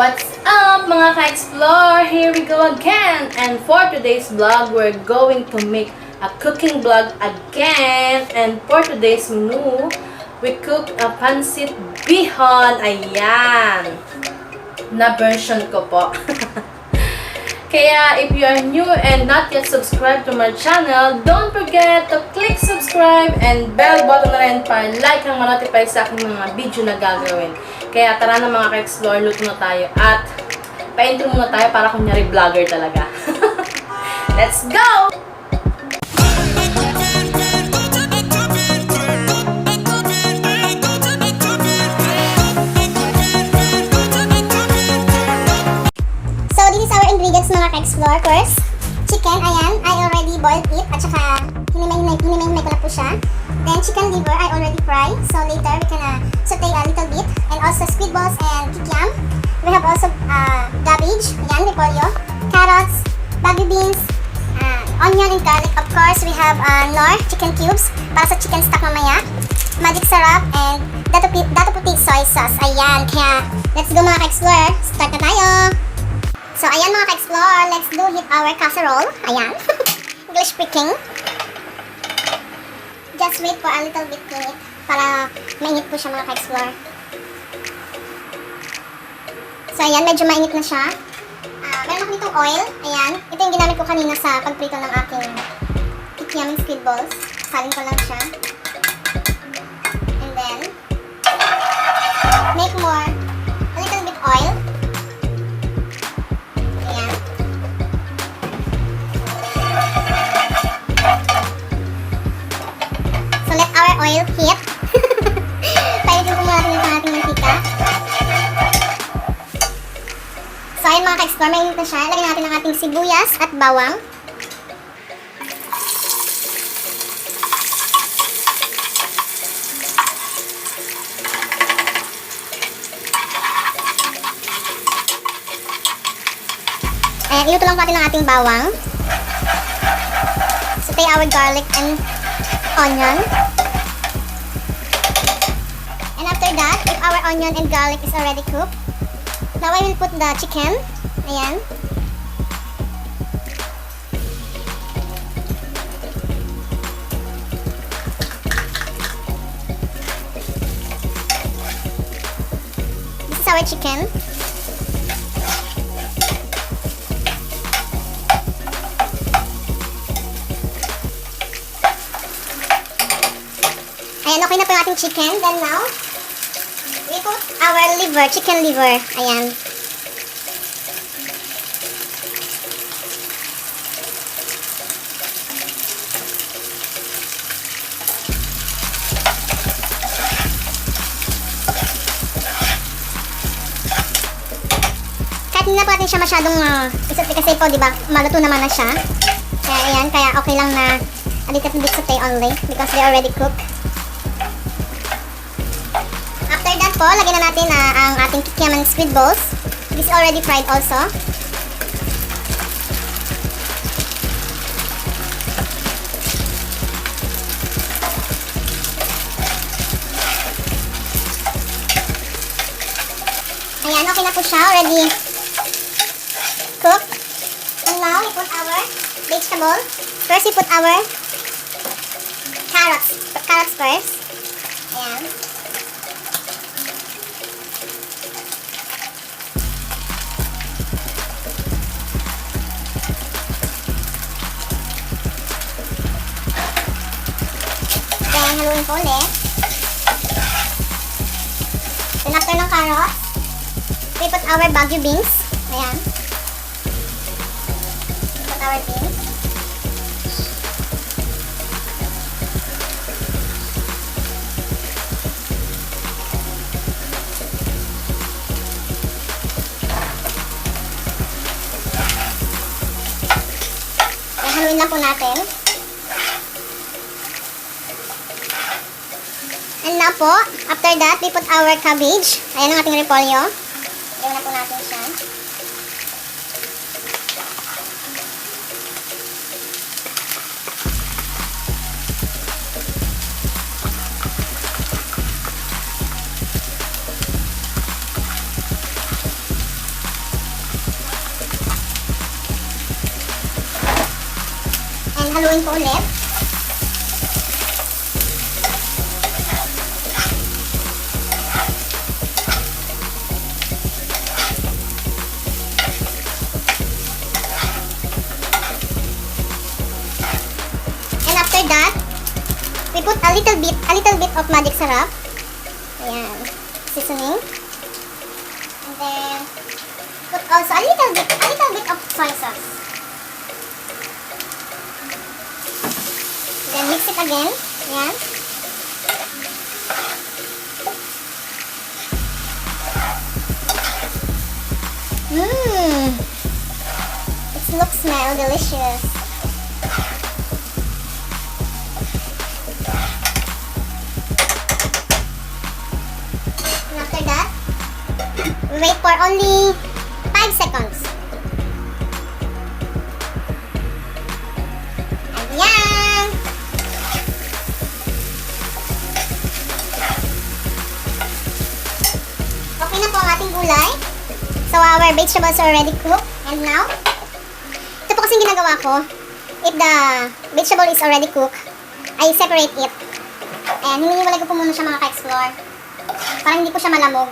What's up mga ka-explore? Here we go again! And for today's vlog, we're going to make a cooking vlog again. And for today's menu, we cook a pancit bihon. Ayan! Na version ko po. Kaya if you are new and not yet subscribed to my channel, don't forget to click subscribe and bell button na rin para like ang ma-notify sa aking mga video na gagawin. Kaya tara na mga ka-explore, luto na tayo at pa-intro muna tayo para kunyari vlogger talaga. Let's go! Mga ka-explore, first, chicken, ayan, I already boiled it, at saka hinimay ko na po siya. Then, chicken liver, I already fried, so later we can saute a little bit, and also squid balls and kikiam. We have also cabbage, ayan, repolyo, carrots, baby beans, onion and garlic. Of course, we have nor, chicken cubes, para sa chicken stock mamaya, magic syrup, and dato puti soy sauce, ayan. Kaya, let's go mga ka-explore, start na tayo! So, ayan mga ka-explore, let's do hit our casserole. Ayan. English speaking. Just wait for a little bit minute para mainit po siya mga ka-explore. So, ayan, medyo mainit na siya. Meron ako ditong oil. Ayan. Ito yung ginamit ko kanina sa pagprito ng aking kikiam and squid balls. Salin ko lang siya. And then, make more, a little bit oil. Oil heat. Pailitin po muna natin yung ating mantika. So, ayun mga ka-explore, mainit na siya. Lagyan natin ang ating sibuyas at bawang. Ayan, iluto lang po natin ang ating bawang. Saute our garlic and onion. That, if our onion and garlic is already cooked, now I will put the chicken. Ayan. This is our chicken. Ayan, okay na po yung ating chicken. Then now, we put our liver, chicken liver. Ayan. Kahit hindi na po natin siya masyadong isaute kasi po, diba, maluto naman na siya. Kaya ayan, kaya okay lang na a little bit saute only because they already cooked. After that po, lagyan na natin ang ating kikiam and squid balls. This is already fried also. Ayan, okay na po siya. Already cooked. And now, we put our vegetable. First, we put our carrots. Carrots first. Ayan. Haluin po ulit. Then after ng carrots, we put our bagu beans. Ayan. Put our beans. Ayan, haluin lang po natin. And now po, after that, we put our cabbage. Ayan ang ating repolyo. Lagyan na po natin siya. haluin ko ulit. And after that, we put a little bit of magic sarap. Ayan, seasoning. And then put also a little bit of soy sauce. Then mix it again. Ayan. Smell delicious. And after that, we wait for only 5 seconds. Ayan! Okay na po ang ating gulay. So our vegetables are already cooked. And now, ito po kasing ginagawa ko. If the vegetable is already cooked, I separate it. And hinihiwalay ko po muna siya mga ka-explore. Para hindi po siya malamog.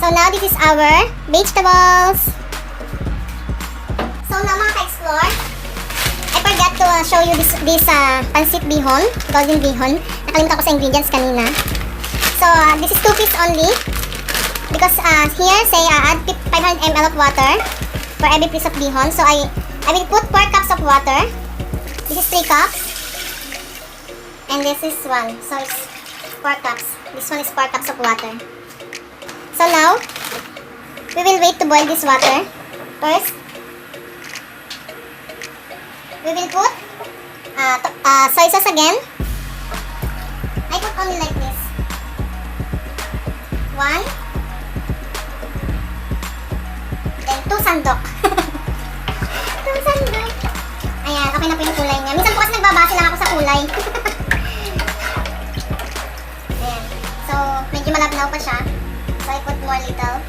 So now this is our vegetables. So now mga ka-explore, I forgot to show you this pancit bihon, golden bihon. Nakalimutan ko sa ingredients kanina. So this is 2 pieces only. Because here say add 500 ml of water for every piece of bihon. So I will put 4 cups of water. This is 3 cups. And this is 1. So it's 4 cups. This one is 4 cups of water. So now, we will wait to boil this water. First, we will put soy sauce again. I put only like this. 1. Then 2 sandok. 2 sandok. Ayan, okay na po yung kulay niya. Minsan po kasi nagbabase lang ako sa kulay. Ayan. So, medyo malabnaw pa siya. So, I put more little.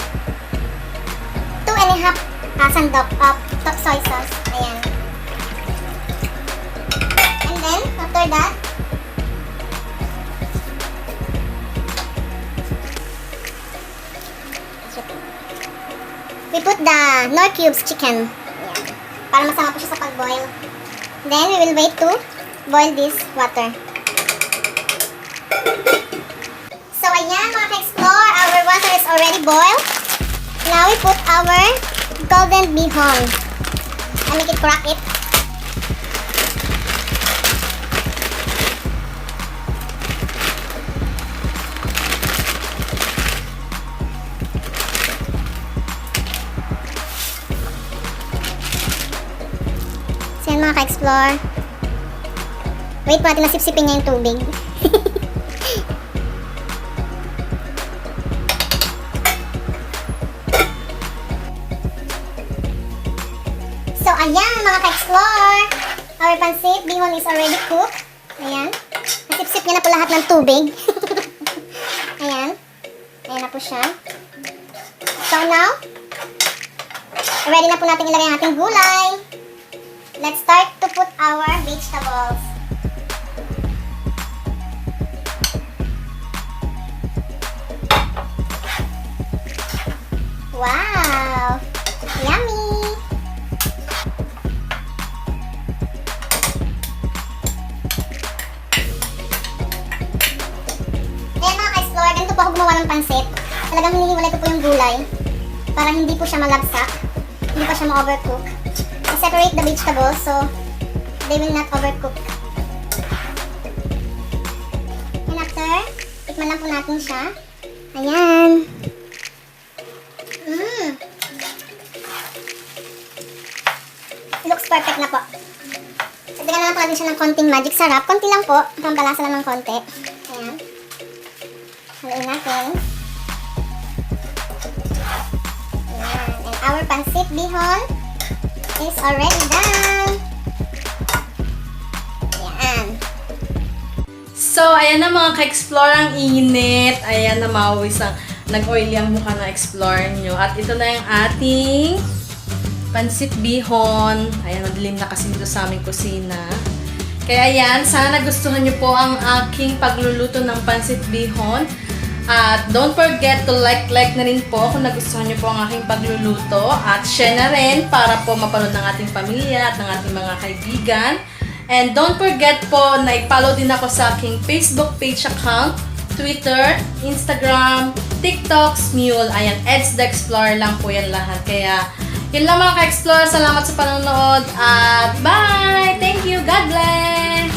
2.5 sandok of soy sauce. Ayan. And then, after that, we put the Knorr cubes chicken. Ayan. Para masama po siya sa pag-boil. Then, we will wait to boil this water. So, ayan mga ka-explore, our water is already boiled. Now, we put our golden bihon. I make it crack it. So, yan mga ka-explore. Wait po natin na sipsipin niya yung tubig. So, ayan mga ka-explore. Our pancit bihon is already cooked. Ayan. Nasip-sip niya na po lahat ng tubig. Ayan. Ayan na po siya. So, now, ready na po natin ilagay ang ating gulay. Let's start to put our vegetables. Wow! Yummy! Ayan mga ka-explore, ganito po ako gumawa ng pansit. Talagang hinihiwalay ko po yung gulay para hindi po siya malagsak, hindi pa siya ma-overcook. I separate the vegetables so they will not overcook. And after, tikman lang po natin siya. Ayan! It looks perfect na po. Dagdagan na lang po natin siya ng konting magic sarap. Konti lang po. Pampalasa lang ng konti. Ayan. Haluin natin. Ayan. And our pancit bihon is already done. Ayan. So, ayan na mga ka-explore, ang init. Ayan na, mawis ang nag-oily ang mukha na explore nyo. At ito na yung ating PANCIT BIHON. Ayan, madilim na kasi dito sa aming kusina. Kaya ayan, sana nagustuhan nyo po ang aking pagluluto ng PANCIT BIHON. At don't forget to like na rin po kung nagustuhan nyo po ang aking pagluluto. At share na rin para po mapanood ng ating pamilya at ng ating mga kaibigan. And don't forget po na i-follow din ako sa aking Facebook page account, Twitter, Instagram, TikTok, Mule. Ayan, Eds the Explorer lang po yan lahat. Kaya yun lang mga ka-explore. Salamat sa panonood at bye! Thank you! God bless!